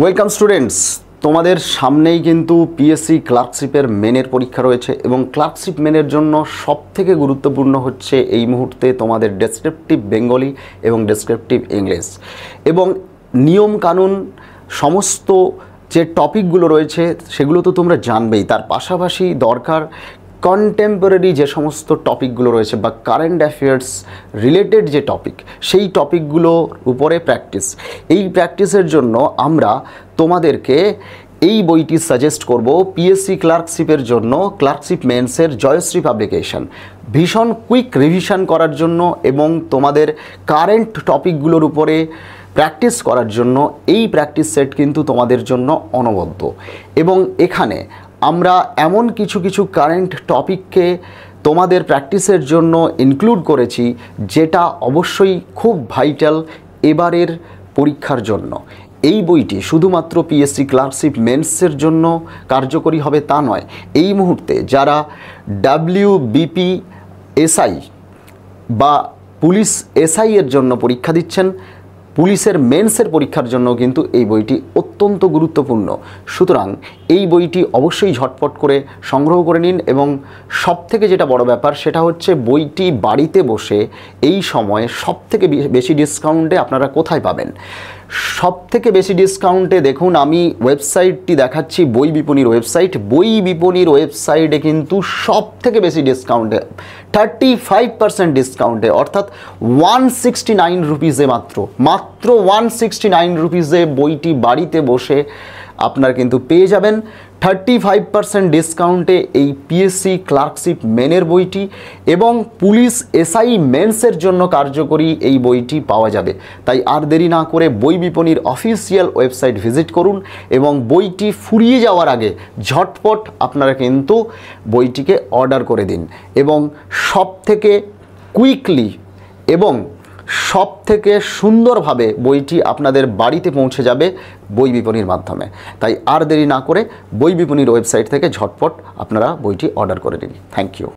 Welcome students, তোমাদের সামনেই কিন্তু পিএসসি ক্লার্কশিপের মেনের পরীক্ষা রয়েছে এবং ক্লার্কশিপ মেনের জন্য সবথেকে গুরুত্বপূর্ণ হচ্ছে এই মুহূর্তে তোমাদের ডেসক্রিপটিভ বেঙ্গলি এবং ডেসক্রিপটিভ ইংলিশ এবং নিয়ম কানুন সমস্ত যে টপিকগুলো রয়েছে সেগুলো তো তোমরা জানবেই। তার পাশাপাশি দরকার কন্টেম্পোরারি যে সমস্ত টপিকগুলো রয়েছে বা কারেন্ট অ্যাফেয়ার্স রিলেটেড যে টপিক, সেই টপিকগুলোর উপরে প্র্যাকটিস। এই প্র্যাকটিসের জন্য আমরা তোমাদেরকে এই বইটি সাজেস্ট করব, পিএসসি ক্লার্কশিপের জন্য ক্লার্কশিপ মেন্সের জয়শ্রী পাবলিকেশন। ভীষণ কুইক রিভিশন করার জন্য এবং তোমাদের কারেন্ট টপিকগুলোর উপরে প্র্যাকটিস করার জন্য এই প্র্যাকটিস সেট কিন্তু তোমাদের জন্য অনবদ্য। এবং এখানে আমরা এমন কিছু কারেন্ট টপিককে তোমাদের প্র্যাকটিসের জন্য ইনক্লুড করেছি যেটা অবশ্যই খুব ভাইটাল এবারের পরীক্ষার জন্য। এই বইটি শুধুমাত্র পিএসসি ক্লার্কশিপ মেন্সের জন্য কার্যকরী হবে তা নয়, এই মুহূর্তে যারা WBPSI বা পুলিশ এসআই এর জন্য পরীক্ষা দিচ্ছেন, পুলিশের মেন্সের পরীক্ষার জন্য কিন্তু এই বইটি অত্যন্ত গুরুত্বপূর্ণ। সুতরাং এই বইটি অবশ্যই ঝটপট করে সংগ্রহ করে নিন। এবং সবথেকে যেটা বড় ব্যাপার সেটা হচ্ছে বইটি বাড়িতে বসে এই সময়ে সবথেকে বেশি ডিসকাউন্টে আপনারা কোথায় পাবেন। সবথেকে বেশি ডিসকাউন্টে দেখুন, আমি ওয়েবসাইটটি দেখাচ্ছি, বই বিপণীর ওয়েবসাইট। বই বিপণীর ওয়েবসাইটে কিন্তু সবথেকে বেশি ডিসকাউন্টে 35% ডিসকাউন্টে, অর্থাৎ 169 রুপিসে মাত্র 169 রুপিসে বইটি বাড়িতে বসে আপনার কিন্তু পেয়ে যাবেন 35% ডিসকাউন্টে এই পিএসসি ক্লার্কশিপ মেনের বইটি। এবং পুলিশ এসআই মেন্সের জন্য কার্যকরী এই বইটি পাওয়া যাবে। তাই আর দেরি না করে বই বিপণীর অফিসিয়াল ওয়েবসাইট ভিজিট করুন এবং বইটি ফুরিয়ে যাওয়ার আগে ঝটপট আপনারা কিন্তু বইটিকে অর্ডার করে দিন। এবং সবথেকে কুইকলি এবং সবথেকে সুন্দরভাবে বইটি আপনাদের বাড়িতে পৌঁছে যাবে বই বিপণীর মাধ্যমে। তাই আর দেরি না করে বই বিপণীর ওয়েবসাইট থেকে ঝটপট আপনারা বইটি অর্ডার করে দিন। Thank you.